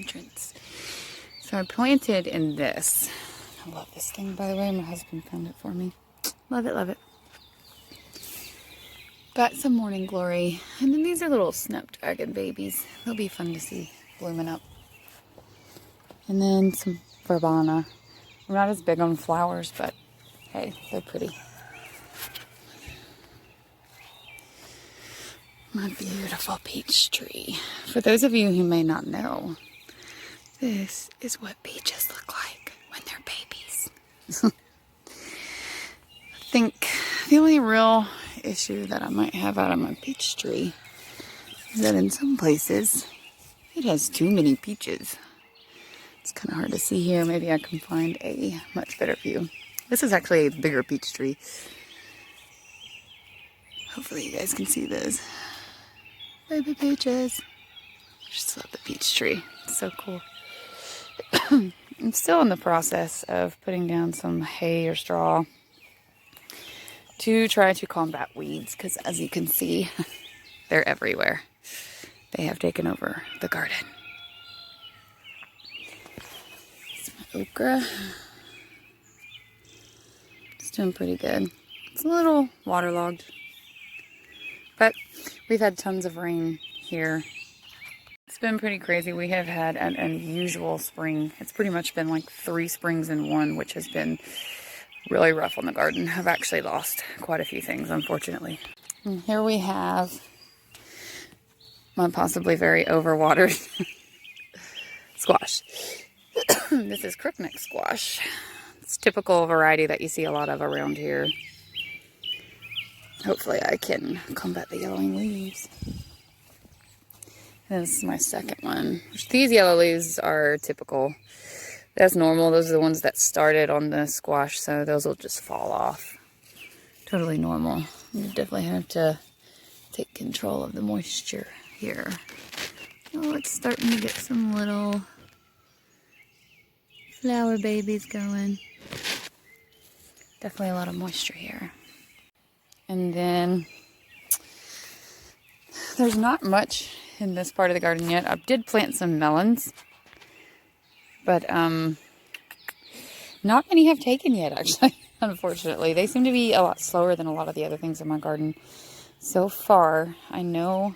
entrance. So I planted in this. I love this thing, by the way. My husband found it for me. Love it, love it. Got some morning glory. And then these are little snapdragon babies. They'll be fun to see blooming up. And then some verbena. I'm not as big on flowers, but hey, they're pretty. My beautiful peach tree. For those of you who may not know, this is what peaches look like when they're babies. I think the only real issue that I might have out of my peach tree is that in some places it has too many peaches. It's kind of hard to see here. Maybe I can find a much better view. This is actually a bigger peach tree. Hopefully you guys can see this. Baby peaches. I just love the peach tree. It's so cool. I'm still in the process of putting down some hay or straw to try to combat weeds, because as you can see, they're everywhere. They have taken over the garden. It's my okra. It's doing pretty good. It's a little waterlogged, but we've had tons of rain here. It's been pretty crazy. We have had an unusual spring. It's pretty much been like 3 springs in one, which has been really rough on the garden. I've actually lost quite a few things, unfortunately. And here we have my possibly very overwatered squash. This is crookneck squash. It's a typical variety that you see a lot of around here. Hopefully I can combat the yellowing leaves. And this is my second one. These yellow leaves are typical. That's normal. Those are the ones that started on the squash, so those will just fall off. Totally normal. You definitely have to take control of the moisture here. Oh, it's starting to get some little flower babies going. Definitely a lot of moisture here. And then there's not much in this part of the garden yet. I did plant some melons, but not many have taken yet, actually, unfortunately. They seem to be a lot slower than a lot of the other things in my garden. So far, I know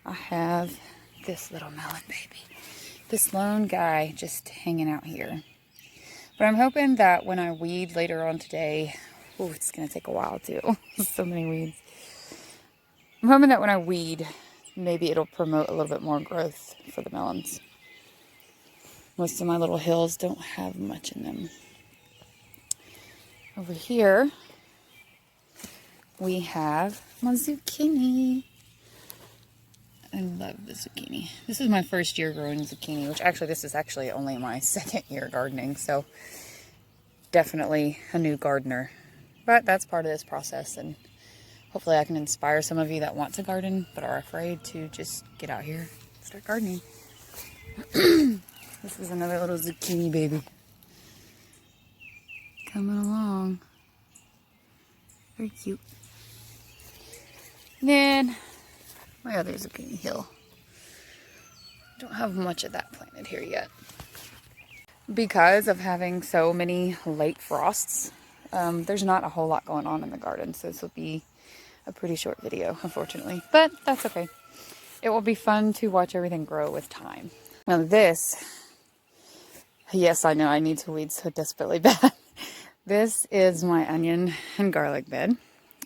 I have this little melon baby. This lone guy just hanging out here. But I'm hoping that when I weed later on today, oh, it's going to take a while too. So many weeds. I'm hoping that when I weed, maybe it'll promote a little bit more growth for the melons. Most of my little hills don't have much in them. Over here, we have my zucchini. I love the zucchini. This is my first year growing zucchini, which actually, this is actually only my second year gardening, so definitely a new gardener. But that's part of this process, and hopefully I can inspire some of you that want to garden but are afraid to just get out here and start gardening. This is another little zucchini baby. Coming along. Very cute. And then my other zucchini hill. Don't have much of that planted here yet. Because of having so many late frosts, there's not a whole lot going on in the garden, so this will be a pretty short video, unfortunately. But that's okay. It will be fun to watch everything grow with time. Now this, yes, I know I need to weed so desperately bad. This is my onion and garlic bed.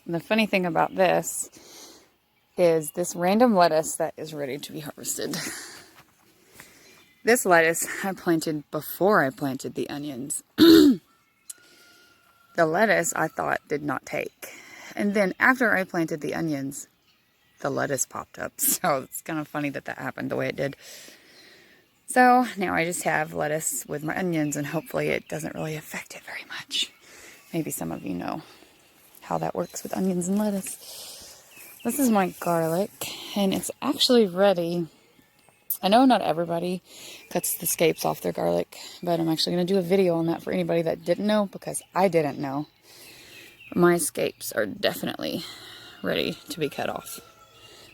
And the funny thing about this is this random lettuce that is ready to be harvested. This lettuce I planted before I planted the onions. The lettuce I thought did not take. And then after I planted the onions, the lettuce popped up. So it's kind of funny that that happened the way it did. So now I just have lettuce with my onions, and hopefully it doesn't really affect it very much. Maybe some of you know how that works with onions and lettuce. This is my garlic, and it's actually ready. I know not everybody cuts the scapes off their garlic, but I'm actually going to do a video on that for anybody that didn't know, because I didn't know. My scapes are definitely ready to be cut off.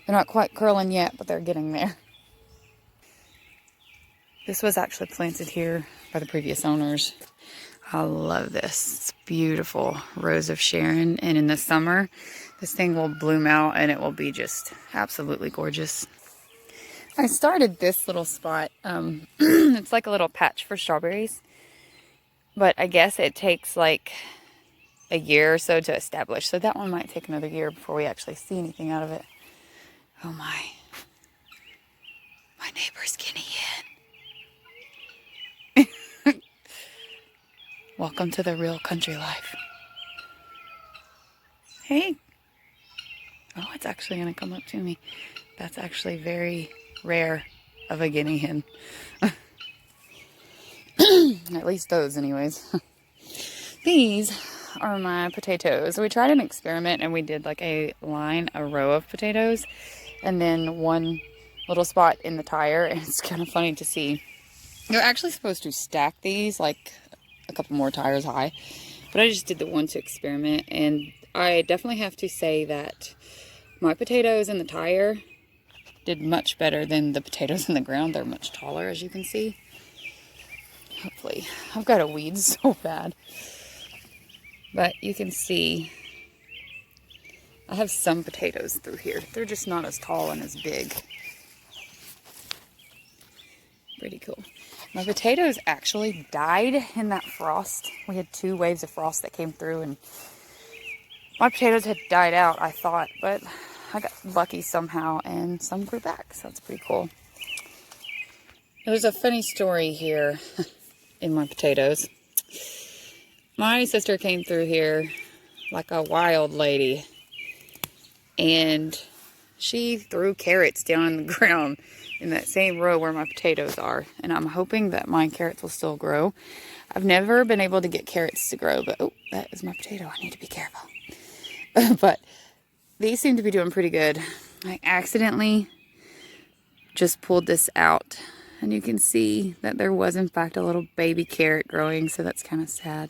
They're not quite curling yet, but they're getting there. This was actually planted here by the previous owners. I love this. It's beautiful. Rose of Sharon. And in the summer, this thing will bloom out and it will be just absolutely gorgeous. I started this little spot. It's like a little patch for strawberries. But I guess it takes like a year or so to establish. So that one might take another year before we actually see anything out of it. Oh my. My neighbor's guinea hen. Welcome to the real country life. Hey. Oh, it's actually going to come up to me. That's actually very rare of a guinea hen. At least those anyways. These are my potatoes. We tried an experiment and we did like a row of potatoes and then one little spot in the tire, and it's kind of funny to see. You're actually supposed to stack these like a couple more tires high, but I just did the one to experiment, and I definitely have to say that my potatoes in the tire did much better than the potatoes in the ground. They're much taller, as you can see. Hopefully. I've got a weed so bad. But you can see I have some potatoes through here. They're just not as tall and as big. Pretty cool. My potatoes actually died in that frost. We had 2 waves of frost that came through and my potatoes had died out, I thought, but I got lucky somehow and some grew back, so that's pretty cool. There's a funny story here in my potatoes. My sister came through here like a wild lady and she threw carrots down on the ground in that same row where my potatoes are, and I'm hoping that my carrots will still grow. I've never been able to get carrots to grow, but oh, that is my potato. I need to be careful. But these seem to be doing pretty good. I accidentally just pulled this out, and you can see that there was in fact a little baby carrot growing, so that's kind of sad.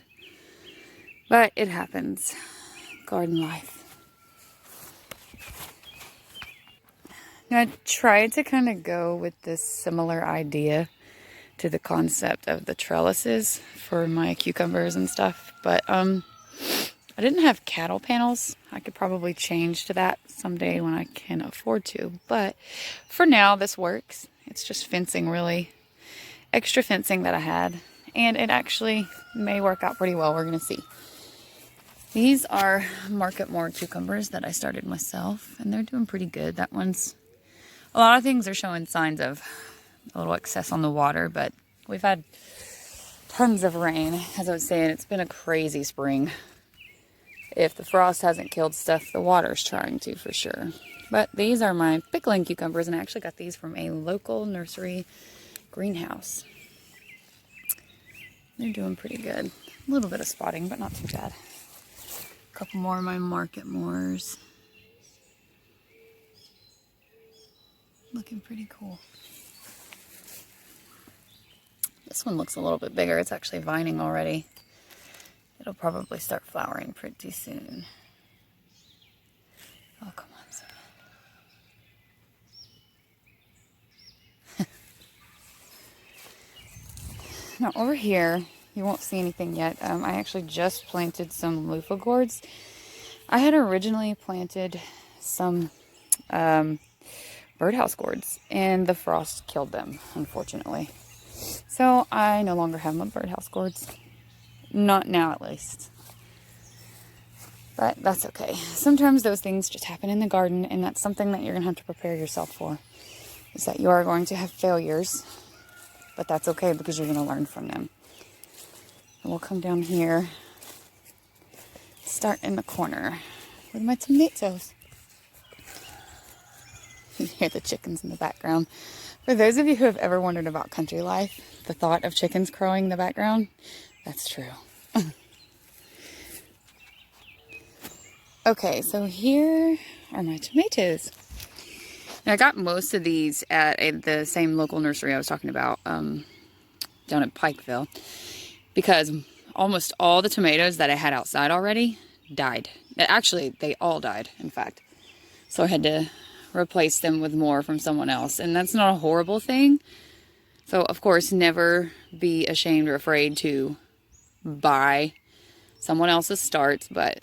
But it happens. Garden life. I tried to kind of go with this similar idea to the concept of the trellises for my cucumbers and stuff, but I didn't have cattle panels. I could probably change to that someday when I can afford to, but for now this works. It's just fencing, really. Extra fencing that I had, and it actually may work out pretty well. We're going to see. These are Market More cucumbers that I started myself, and they're doing pretty good. That one's... A lot of things are showing signs of a little excess on the water, but we've had tons of rain. As I was saying, it's been a crazy spring. If the frost hasn't killed stuff, the water's trying to for sure. But these are my pickling cucumbers, and I actually got these from a local nursery greenhouse. They're doing pretty good. A little bit of spotting, but not too bad. A couple more of my Market Mores. Looking pretty cool. This one looks a little bit bigger. It's actually vining already. It'll probably start flowering pretty soon. Oh, come on. Now over here, you won't see anything yet. I actually just planted some loofah gourds. I had originally planted some birdhouse gourds, and the frost killed them, unfortunately. So I no longer have my birdhouse gourds. Not now, at least. But that's okay. Sometimes those things just happen in the garden, and that's something that you're going to have to prepare yourself for. Is that you are going to have failures, but that's okay because you're going to learn from them. And we'll come down here, start in the corner with my tomatoes. You hear the chickens in the background. For those of you who have ever wondered about country life, the thought of chickens crowing in the background, that's true. Okay, so here are my tomatoes. Now, I got most of these at the same local nursery I was talking about down at Pikeville, because almost all the tomatoes that I had outside already died. Actually, they all died, in fact. So I had to replace them with more from someone else, and that's not a horrible thing, So, of course, never be ashamed or afraid to buy someone else's starts, but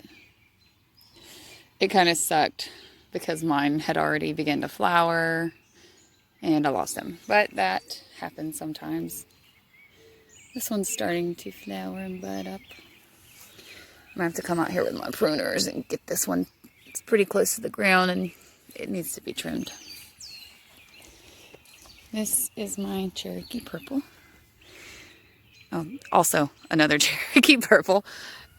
it kind of sucked because mine had already begun to flower and I lost them. But that happens sometimes. This one's starting to flower and bud up. I'm gonna have to come out here with my pruners and get this one. It's pretty close to the ground and it needs to be trimmed. This is my Cherokee Purple. Oh, also another Cherokee Purple.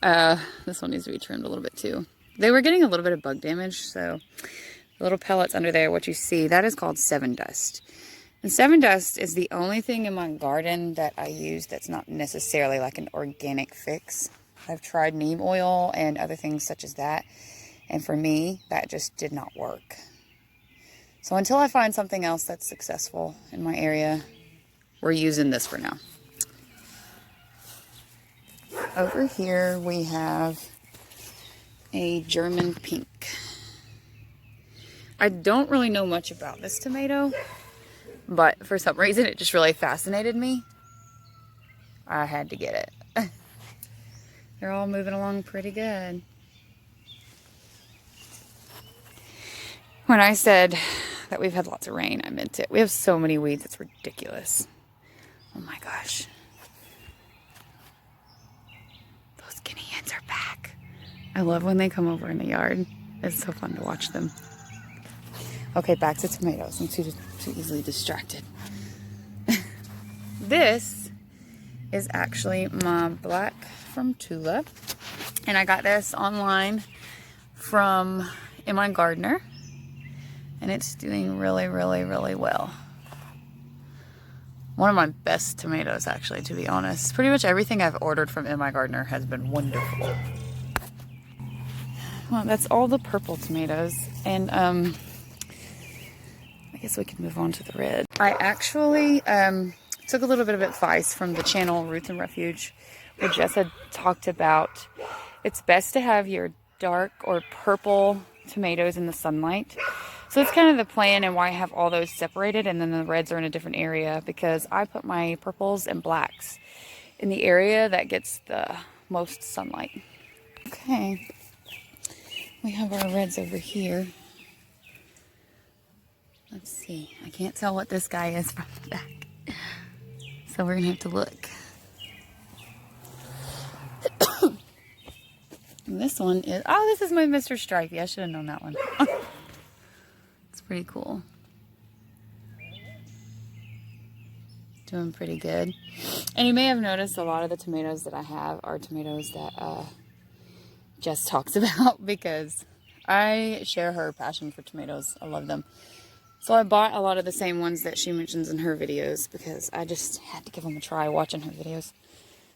This one needs to be trimmed a little bit too. They were getting a little bit of bug damage, so the little pellets under there, what you see, that is called 7 dust. And 7 dust is the only thing in my garden that I use that's not necessarily like an organic fix. I've tried neem oil and other things such as that, and for me, that just did not work. So until I find something else that's successful in my area, we're using this for now. Over here we have a German pink. I don't really know much about this tomato, but for some reason it just really fascinated me. I had to get it. They're all moving along pretty good. When I said that we've had lots of rain, I meant it. We have so many weeds, it's ridiculous. Oh my gosh. Those guinea hens are back. I love when they come over in the yard. It's so fun to watch them. Okay, back to tomatoes. I'm too easily distracted. This is actually my black from Tula. And I got this online from my gardener. And it's doing really, really, really well. One of my best tomatoes, actually, to be honest. Pretty much everything I've ordered from My Gardener has been wonderful. Well, that's all the purple tomatoes. And I guess we can move on to the red. I actually took a little bit of advice from the channel Roots and Refuge, where Jess had talked about it's best to have your dark or purple tomatoes in the sunlight. So it's kind of the plan and why I have all those separated and then the reds are in a different area, because I put my purples and blacks in the area that gets the most sunlight. Okay, we have our reds over here. Let's see, I can't tell what this guy is from the back, so we're gonna have to look. And this one is, oh, this is my Mr. Stripey. I should have known that one. It's pretty cool. Doing pretty good. And you may have noticed a lot of the tomatoes that I have are tomatoes that Jess talks about, because I share her passion for tomatoes. I love them. So I bought a lot of the same ones that she mentions in her videos, because I just had to give them a try watching her videos.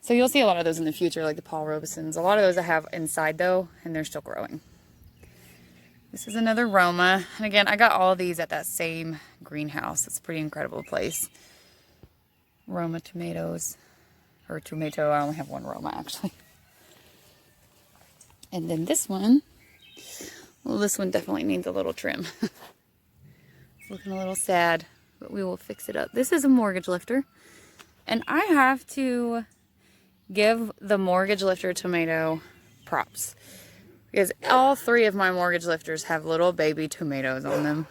So you'll see a lot of those in the future, like the Paul Robesons. A lot of those I have inside though, and they're still growing. This is another Roma. And again, I got all of these at that same greenhouse. It's a pretty incredible place. Roma tomatoes. Or tomato. I only have one Roma actually. And then this one. Well, this one definitely needs a little trim. It's looking a little sad, but we will fix it up. This is a mortgage lifter. And I have to give the mortgage lifter tomato props, because all 3 of my mortgage lifters have little baby tomatoes on them.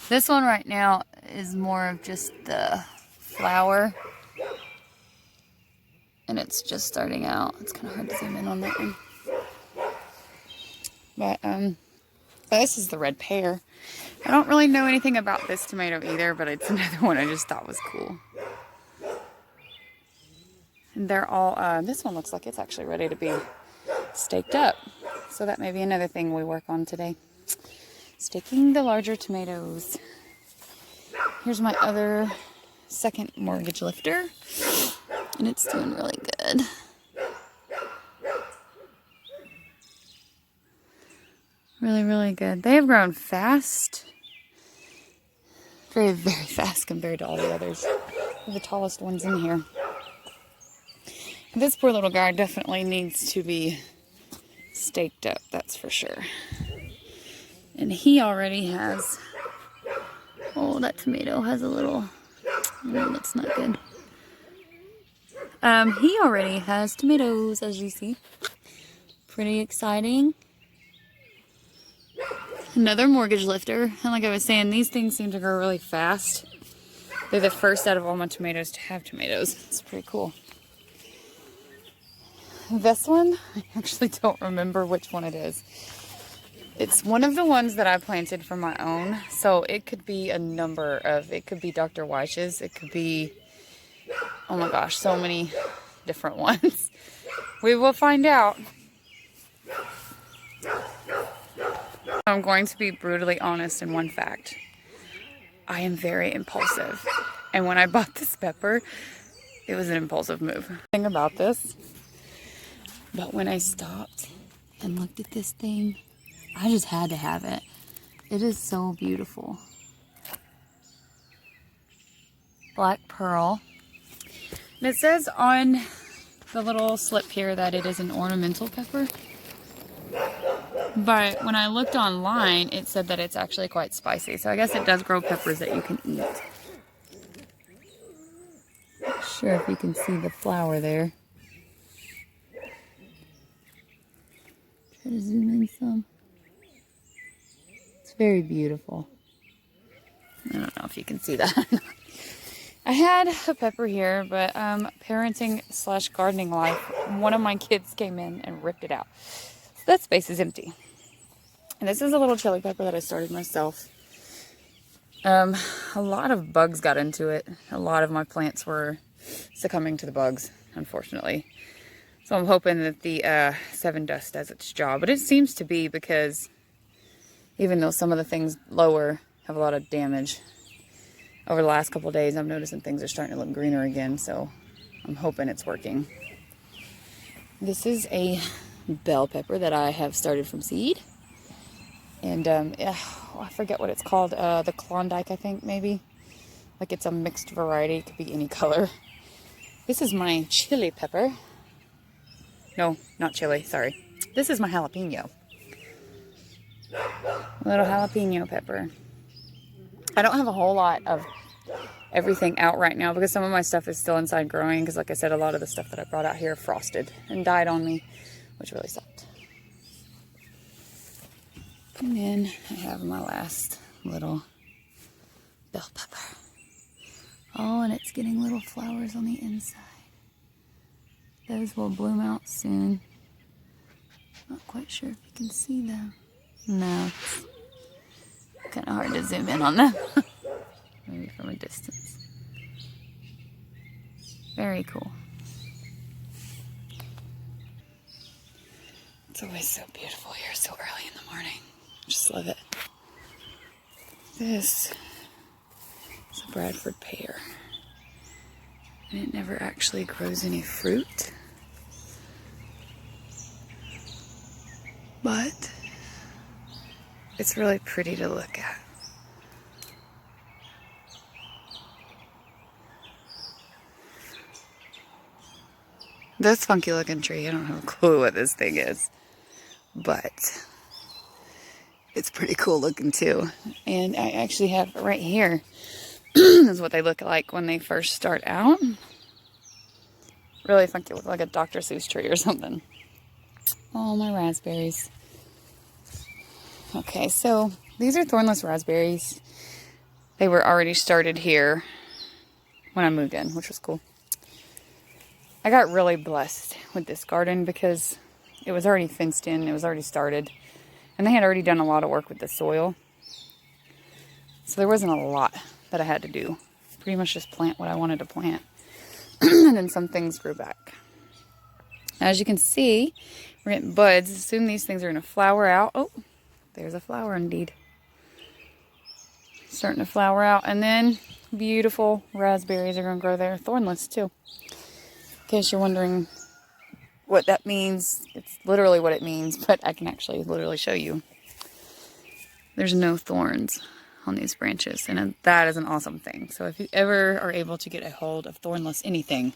This one right now is more of just the flower, and it's just starting out. It's kind of hard to zoom in on that one. But this is the red pear. I don't really know anything about this tomato either, but it's another one I just thought was cool. And they're all, this one looks like it's actually ready to be staked up. So that may be another thing we work on today. Staking the larger tomatoes. Here's my other second mortgage lifter. And it's doing really good. Really, really good. They have grown fast. Very, very fast compared to all the others. They're the tallest ones in here. This poor little guy definitely needs to be staked up, that's for sure. And he already has, oh, that tomato has a little No, that's not good. He already has tomatoes, as you see. Pretty exciting. Another mortgage lifter. And like I was saying, these things seem to grow really fast. They're the first out of all my tomatoes to have tomatoes. It's pretty cool. This one, I actually don't remember which one it is. It's one of the ones that I planted for my own. So it could be a number of, it could be Dr. Weich's. It could be, oh my gosh, so many different ones. We will find out. I'm going to be brutally honest in one fact. I am very impulsive. And when I bought this pepper, it was an impulsive move. Thing about this, but when I stopped and looked at this thing, I just had to have it. It is so beautiful. Black pearl. And it says on the little slip here that it is an ornamental pepper. But when I looked online, it said that it's actually quite spicy. So I guess it does grow peppers that you can eat. Not sure if you can see the flower there. Try to zoom in some. It's very beautiful. I don't know if you can see that. I had a pepper here, but parenting / gardening life, one of my kids came in and ripped it out. So that space is empty. And this is a little chili pepper that I started myself. A lot of bugs got into it. A lot of my plants were succumbing to the bugs, unfortunately. So I'm hoping that the 7 Dust does its job. But it seems to be, because even though some of the things lower have a lot of damage, over the last couple of days I'm noticing things are starting to look greener again. So I'm hoping it's working. This is a bell pepper that I have started from seed. And I forget what it's called. The Klondike, I think, maybe. Like, it's a mixed variety. It could be any color. This is my chili pepper. No, not chili, sorry. This is my jalapeno. A little jalapeno pepper. I don't have a whole lot of everything out right now because some of my stuff is still inside growing. Because like I said, a lot of the stuff that I brought out here frosted and died on me, which really sucked. And then I have my last little bell pepper. Oh, and it's getting little flowers on the inside. Those will bloom out soon. Not quite sure if you can see them. No, it's kind of hard to zoom in on them. Maybe from a distance. Very cool. It's always so beautiful here so early in the morning. Just love it. This is a Bradford Pear. And it never actually grows any fruit. But it's really pretty to look at. This funky looking tree, I don't have a clue what this thing is. But it's pretty cool looking too. And I actually have right here is what they look like when they first start out. Really funky, look like a Dr. Seuss tree or something. Oh, my raspberries. Okay, so these are thornless raspberries. They were already started here when I moved in, which was cool. I got really blessed with this garden because it was already fenced in, it was already started. And they had already done a lot of work with the soil. So there wasn't a lot that I had to do. Pretty much just plant what I wanted to plant. And then some things grew back. As you can see, we're getting buds. Soon these things are going to flower out. Oh, there's a flower indeed. Starting to flower out. And then beautiful raspberries are going to grow there. Thornless too. In case you're wondering what that means, it's literally what it means, but I can actually literally show you. There's no thorns on these branches, and that is an awesome thing. So if you ever are able to get a hold of thornless anything,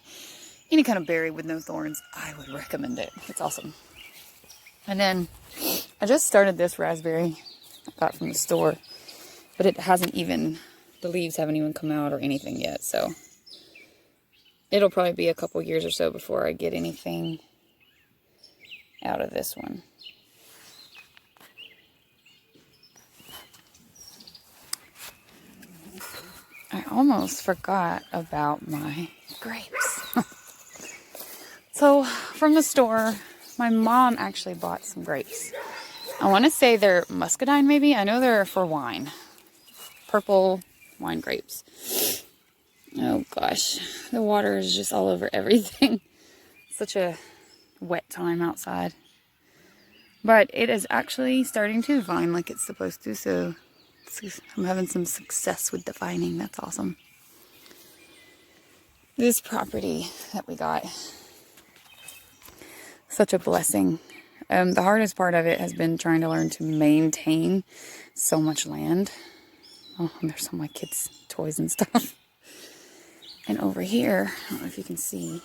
any kind of berry with no thorns, I would recommend it. It's awesome. And then I just started this raspberry I got from the store, but it hasn't even the leaves haven't even come out or anything yet, so it'll probably be a couple years or so before I get anything out of this one. I almost forgot about my grapes. So from the store, my mom actually bought some grapes. I want to say they're muscadine maybe. I know they're for wine. Purple wine grapes. Oh gosh, the water is just all over everything. Such a wet time outside. But it is actually starting to vine like it's supposed to, so I'm having some success with the vining. That's awesome. This property that we got, such a blessing. The hardest part of it has been trying to learn to maintain so much land. Oh, and there's some of my kids' toys and stuff. And over here, I don't know if you can see,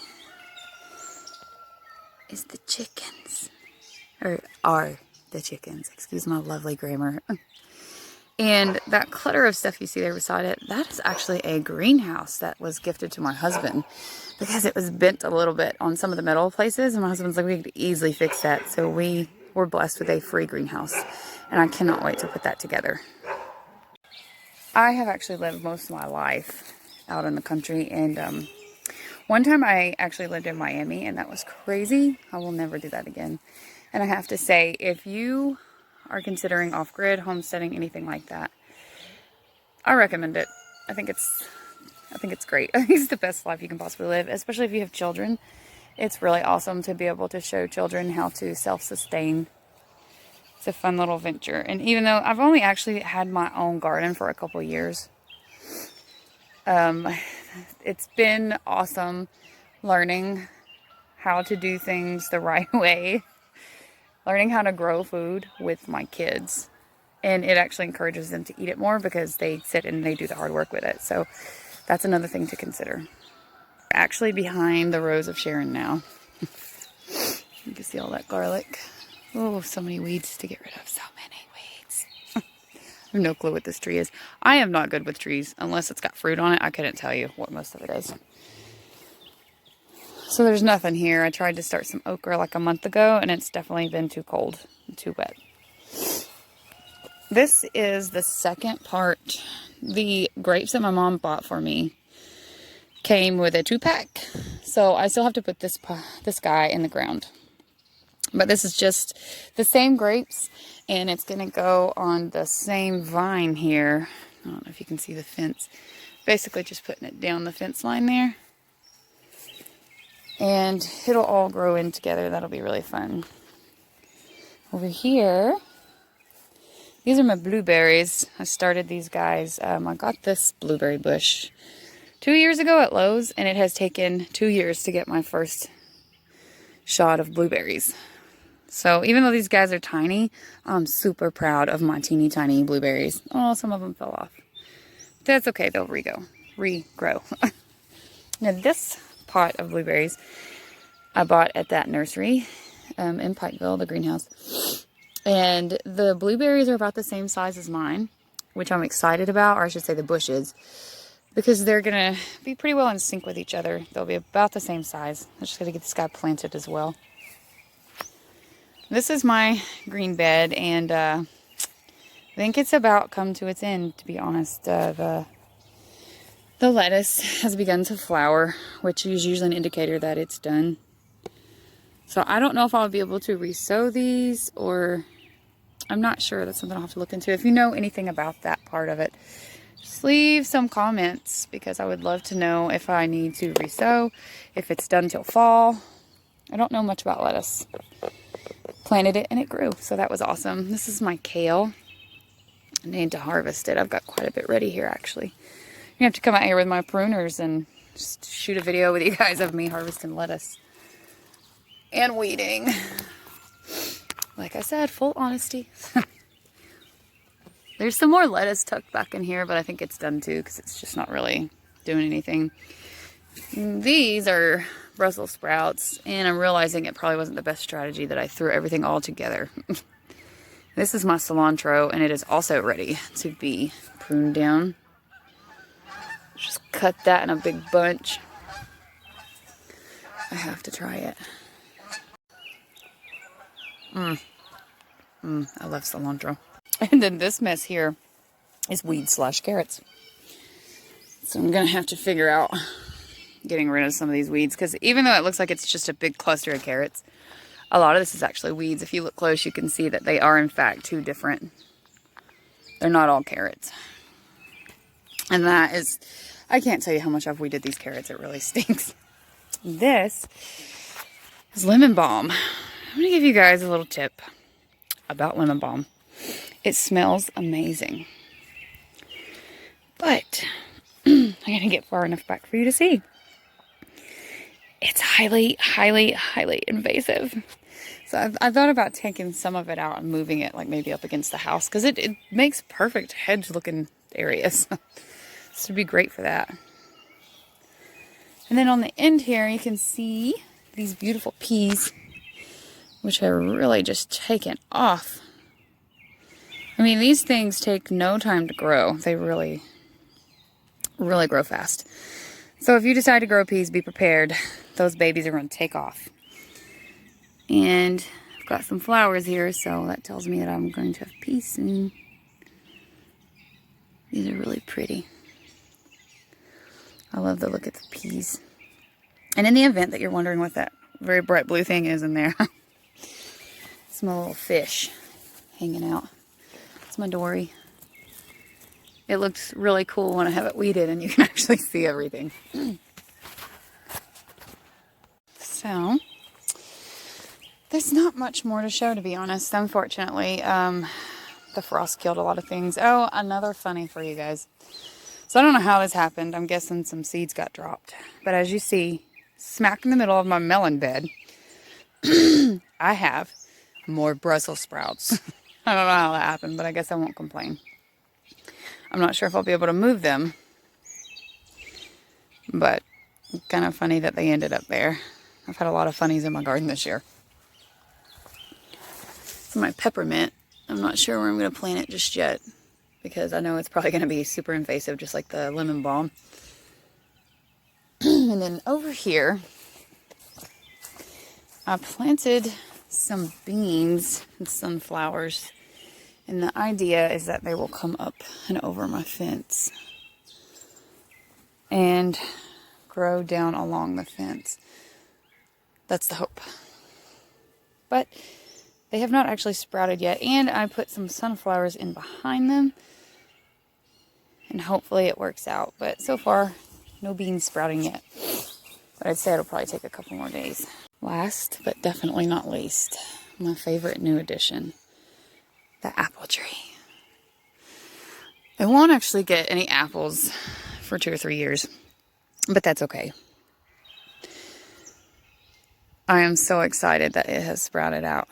is the chickens. Or are the chickens. Excuse my lovely grammar. And that clutter of stuff you see there beside it, that is actually a greenhouse that was gifted to my husband. Because it was bent a little bit on some of the metal places. And my husband's like, we could easily fix that. So we were blessed with a free greenhouse. And I cannot wait to put that together. I have actually lived most of my life out in the country. And one time I actually lived in Miami. And that was crazy. I will never do that again. And I have to say, if you are considering off-grid homesteading, anything like that, I recommend it. I think it's great. I think it's the best life you can possibly live, especially if you have children. It's really awesome to be able to show children how to self-sustain. It's a fun little venture. And even though I've only actually had my own garden for a couple years, it's been awesome learning how to do things the right way, learning how to grow food with my kids. And it actually encourages them to eat it more because they sit and they do the hard work with it. So that's another thing to consider. We're actually behind the Rose of Sharon now. You can see all that garlic. Oh, so many weeds to get rid of. So many weeds. I have no clue what this tree is. I am not good with trees. Unless it's got fruit on it, I couldn't tell you what most of it is. So there's nothing here. I tried to start some okra like a month ago, and it's definitely been too cold and too wet. This is the second part. The grapes that my mom bought for me came with a 2-pack. So I still have to put this guy in the ground. But this is just the same grapes, and it's going to go on the same vine here. I don't know if you can see the fence. Basically just putting it down the fence line there. And it'll all grow in together. That'll be really fun. Over here, these are my blueberries. I started these guys. I got this blueberry bush 2 years ago at Lowe's, and it has taken 2 years to get my first shot of blueberries. So even though these guys are tiny, I'm super proud of my teeny tiny blueberries. Oh, some of them fell off. That's okay, they'll regrow. Now this pot of blueberries I bought at that nursery in Pikeville, the greenhouse. And the blueberries are about the same size as mine, which I'm excited about, or I should say the bushes, because they're going to be pretty well in sync with each other. They'll be about the same size. I'm just going to get this guy planted as well. This is my green bed, and I think it's about come to its end, to be honest. The lettuce has begun to flower, which is usually an indicator that it's done. So I don't know if I'll be able to resow these, or I'm not sure. That's something I'll have to look into. If you know anything about that part of it, just leave some comments, because I would love to know if I need to resow, if it's done till fall. I don't know much about lettuce. Planted it and it grew, so that was awesome. This is my kale. I need to harvest it. I've got quite a bit ready here, actually. You have to come out here with my pruners and just shoot a video with you guys of me harvesting lettuce and weeding. Like I said, full honesty. There's some more lettuce tucked back in here, but I think it's done too, because it's just not really doing anything. These are Brussels sprouts, and I'm realizing it probably wasn't the best strategy that I threw everything all together. This is my cilantro, and it is also ready to be pruned down. Just cut that in a big bunch. I have to try it. I love cilantro. And then this mess here is weeds / carrots. So I'm going to have to figure out getting rid of some of these weeds, because even though it looks like it's just a big cluster of carrots, a lot of this is actually weeds. If you look close, you can see that they are in fact two different. They're not all carrots. And that is, I can't tell you how much I've weeded these carrots. It really stinks. This is lemon balm. I'm going to give you guys a little tip about lemon balm. It smells amazing. But I'm going to get far enough back for you to see. It's highly, highly, highly invasive. So I thought about taking some of it out and moving it like maybe up against the house, because it makes perfect hedge looking areas. This would be great for that. And then on the end here you can see these beautiful peas, which are really just taken off. I mean, these things take no time to grow. They really, really grow fast. So if you decide to grow peas, be prepared. Those babies are going to take off. And I've got some flowers here, so that tells me that I'm going to have peas soon. These are really pretty. I love the look of the peas. And in the event that you're wondering what that very bright blue thing is in there, it's my little fish hanging out. It's my dory. It looks really cool when I have it weeded and you can actually see everything. So, there's not much more to show, to be honest. Unfortunately, the frost killed a lot of things. Oh, another funny for you guys. So I don't know how this happened. I'm guessing some seeds got dropped. But as you see, smack in the middle of my melon bed, I have more Brussels sprouts. I don't know how that happened, but I guess I won't complain. I'm not sure if I'll be able to move them, but it's kind of funny that they ended up there. I've had a lot of funnies in my garden this year. So my peppermint, I'm not sure where I'm going to plant it just yet, because I know it's probably going to be super invasive, just like the lemon balm. And then over here, I planted some beans and sunflowers. And the idea is that they will come up and over my fence and grow down along the fence. That's the hope. But they have not actually sprouted yet. And I put some sunflowers in behind them. And hopefully it works out. But so far, no beans sprouting yet. But I'd say it'll probably take a couple more days. Last, but definitely not least, my favorite new addition. The apple tree. I won't actually get any apples for 2 or 3 years, but that's okay. I am so excited that it has sprouted out.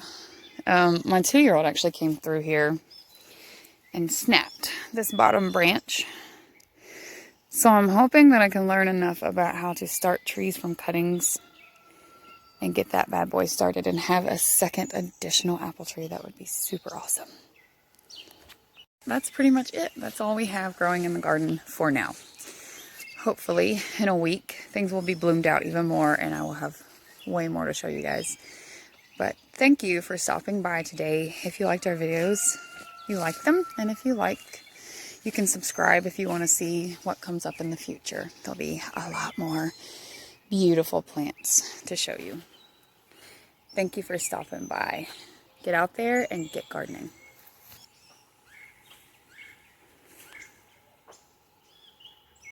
My 2-year-old actually came through here and snapped this bottom branch. So I'm hoping that I can learn enough about how to start trees from cuttings and get that bad boy started and have a second additional apple tree. That would be super awesome. That's pretty much it. That's all we have growing in the garden for now. Hopefully in a week things will be bloomed out even more and I will have way more to show you guys. But thank you for stopping by today. If you liked our videos, you like them, and if you like, you can subscribe if you want to see what comes up in the future. There'll be a lot more beautiful plants to show you. Thank you for stopping by. Get out there and get gardening.